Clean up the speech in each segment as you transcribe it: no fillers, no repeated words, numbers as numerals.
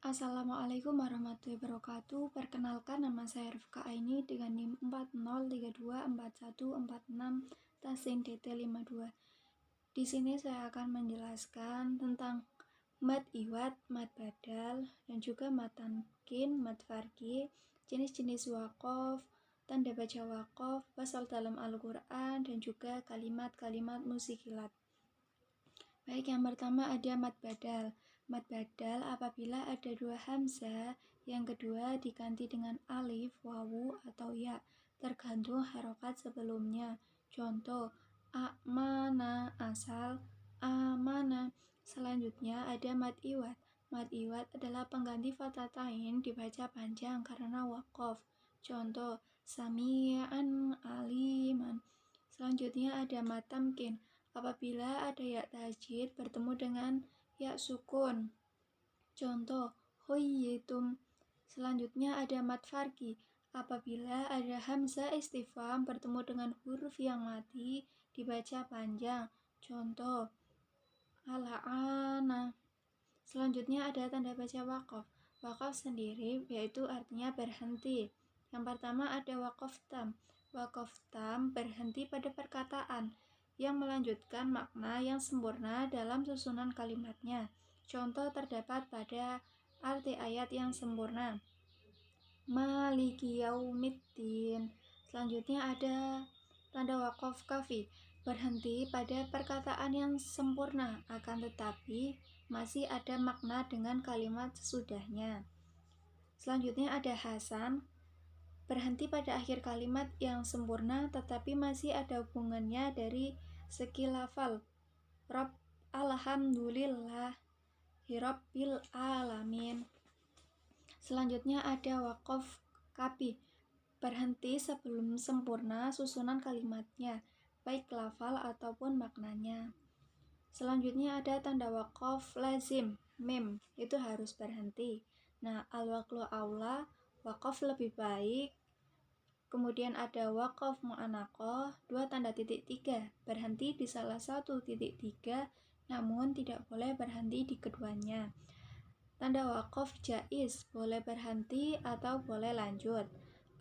Assalamualaikum warahmatullahi wabarakatuh. Perkenalkan, nama saya Rifka Aini dengan NIM 40324146 Tasin DT52. Di sini saya akan menjelaskan tentang mad iwad, mad badal, dan juga mad tamkin, mad farqi, jenis-jenis waqaf, tanda baca waqaf, pasal dalam Al-Quran, dan juga kalimat-kalimat musikilat. Baik, yang pertama ada mad badal. Mad badal apabila ada dua hamzah, yang kedua diganti dengan alif, wawu, atau ya, tergantung harokat sebelumnya. Contoh, amana, asal amana. Selanjutnya ada mad iwad. Mad iwad adalah pengganti fathatain dibaca panjang karena waqaf. Contoh, sami'an aliman. Selanjutnya ada mad tamkin. Apabila ada ya tajwid bertemu dengan ya sukun. Contoh, huyyitum. Selanjutnya ada mad farqi. Apabila ada hamzah istifham bertemu dengan huruf yang mati dibaca panjang. Contoh, al'ana. Selanjutnya ada tanda baca waqaf. Waqaf sendiri yaitu artinya berhenti. Yang pertama ada waqaf tam. Waqaf tam berhenti pada perkataan yang melanjutkan makna yang sempurna dalam susunan kalimatnya. Contoh terdapat pada arti ayat yang sempurna. Maliki yaumiddin. Selanjutnya ada tanda waqaf kafi, berhenti pada perkataan yang sempurna, akan tetapi masih ada makna dengan kalimat sesudahnya. Selanjutnya ada hasan, berhenti pada akhir kalimat yang sempurna tetapi masih ada hubungannya dari segi lafal. Rob, alhamdulillah, hirabbil alamin. Selanjutnya ada waqaf kapi, berhenti sebelum sempurna susunan kalimatnya, baik lafal ataupun maknanya. Selanjutnya ada tanda waqaf lazim, mim, itu harus berhenti. Nah, al-waqlu aula, waqaf lebih baik. Kemudian ada waqaf mu'anaqah, 2 tanda titik 3, berhenti di salah satu titik 3, namun tidak boleh berhenti di keduanya. Tanda waqaf jaiz, boleh berhenti atau boleh lanjut.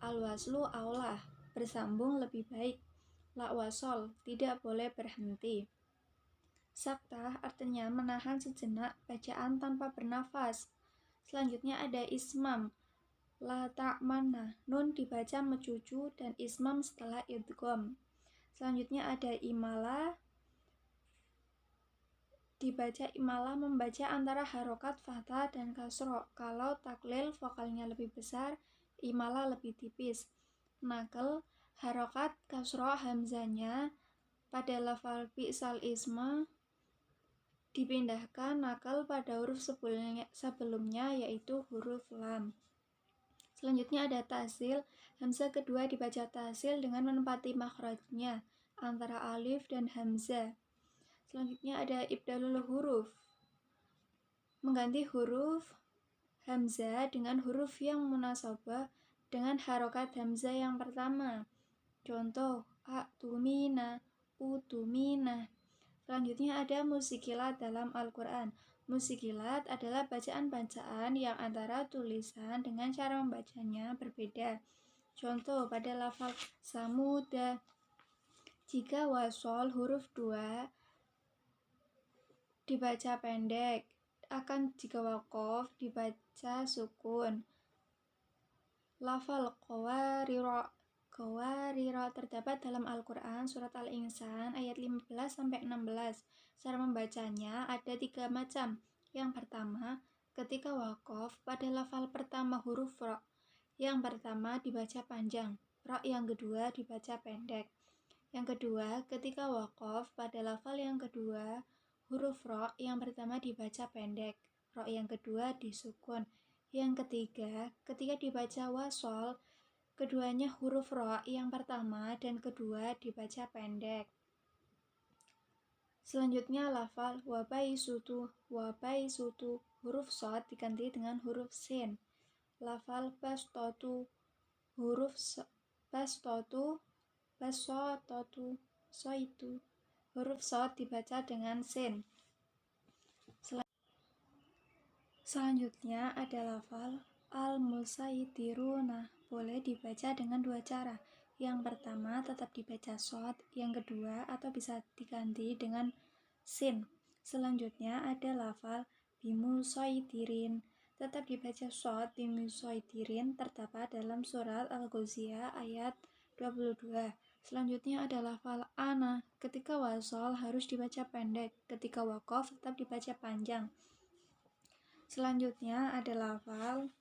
Al-waslu aulah, bersambung lebih baik. La wasol, tidak boleh berhenti. Saktah artinya menahan sejenak bacaan tanpa bernafas. Selanjutnya ada ismam. La ta'manna, nun dibaca mecucu dan ismam setelah idgham. Selanjutnya ada imala, dibaca imala membaca antara harokat fathah dan kasro. Kalau taklil vokalnya lebih besar, imala lebih tipis. Nakal, harokat kasro hamzanya pada lafal fi'sal isma dipindahkan nakal pada huruf sebelumnya yaitu huruf lam. Selanjutnya ada tasil, hamzah kedua dibaca tasil dengan menempati makhrajnya antara alif dan hamzah. Selanjutnya ada ibdalul huruf, mengganti huruf hamzah dengan huruf yang munasabah dengan harokat hamzah yang pertama. Contoh, atumina, utumina. Selanjutnya ada musikilat dalam Al-Quran. Musikilat adalah bacaan-bacaan yang antara tulisan dengan cara membacanya berbeda. Contoh pada lafal samuda, jika wasol huruf 2 dibaca pendek, akan jika waqaf dibaca sukun. Lafal qawariro terdapat dalam Al-Quran surat Al-Insan ayat 15-16. Cara membacanya ada 3 macam. Yang pertama, ketika waqaf pada lafal pertama huruf ro, yang pertama dibaca panjang, ro yang kedua dibaca pendek. Yang kedua, ketika waqaf pada lafal yang kedua huruf ro yang pertama dibaca pendek, ro yang kedua disukun. Yang ketiga, ketika dibaca wasol, keduanya huruf ro yang pertama dan kedua dibaca pendek. Selanjutnya lafal wabaisutu, huruf shad diganti dengan huruf sin. Lafal bastotu, huruf bastotu, soitu, huruf shad dibaca dengan sin. Selanjutnya ada lafal al-musaytiruna, boleh dibaca dengan dua cara. Yang pertama tetap dibaca shad, yang kedua atau bisa diganti dengan sin. Selanjutnya ada lafal bimusaytirin, tetap dibaca shad. Bimusaytirin terdapat dalam surat Al-Ghasyiyah ayat 22. Selanjutnya ada lafal ana, ketika wasol harus dibaca pendek, ketika waqaf tetap dibaca panjang. Selanjutnya ada lafal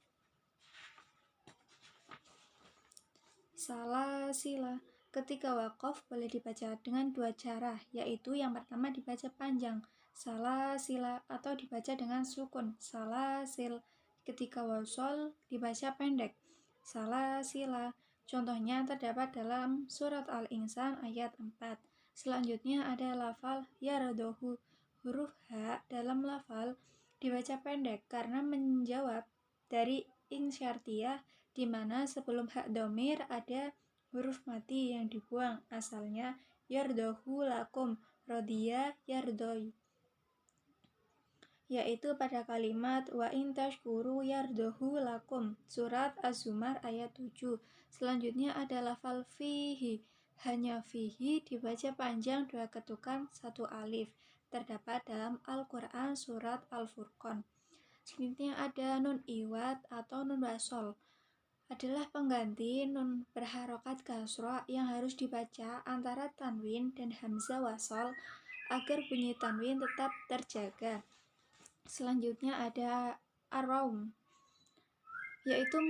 salasila, ketika waqaf boleh dibaca dengan dua cara, yaitu yang pertama dibaca panjang salasila atau dibaca dengan sukun salasil, ketika wasol dibaca pendek salasila. Contohnya terdapat dalam surat Al-Insan ayat 4. Selanjutnya ada lafal yardohu, huruf H dalam lafal dibaca pendek karena menjawab dari insyartiyah, di mana sebelum hak domir ada huruf mati yang dibuang, asalnya yardohu lakum, rodiya yardoi, yaitu pada kalimat wa in tashkuru yardohu lakum, surat Az-Zumar ayat 7. Selanjutnya ada lafal fihi, hanya fihi dibaca panjang dua ketukan satu alif, terdapat dalam Al-Quran surat Al-Furqan. Selanjutnya ada nun iwat atau nun wasol, adalah pengganti nun berharokat kasroh yang harus dibaca antara tanwin dan hamzah wasol agar bunyi tanwin tetap terjaga. Selanjutnya ada ar-raum, yaitu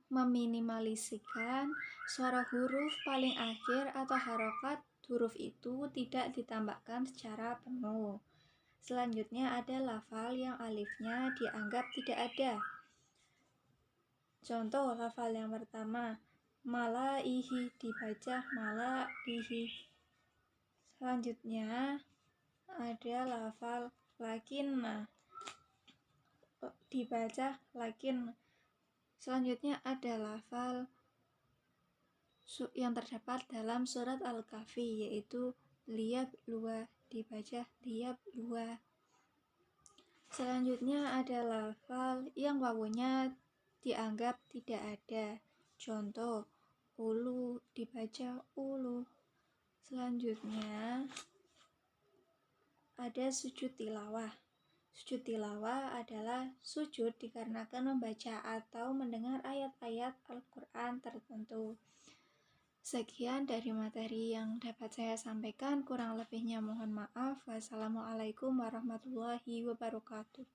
meminimalisirkan suara huruf paling akhir atau harokat huruf itu tidak ditambahkan secara penuh. Selanjutnya ada lafal yang alifnya dianggap tidak ada. Contoh lafal yang pertama, malaihi dibaca malaihi. Selanjutnya ada lafal lakinna dibaca lakin. Selanjutnya ada lafal yang terdapat dalam surat Al-Kahfi, yaitu liyab luwa dibaca liyab luwa. Selanjutnya ada lafal yang wawunya dianggap tidak ada. Contoh ulu dibaca ulu. Selanjutnya ada sujud tilawah. Sujud tilawah adalah sujud dikarenakan membaca atau mendengar ayat-ayat Al-Quran tertentu. Sekian dari materi yang dapat saya sampaikan, kurang lebihnya mohon maaf. Wassalamualaikum warahmatullahi wabarakatuh.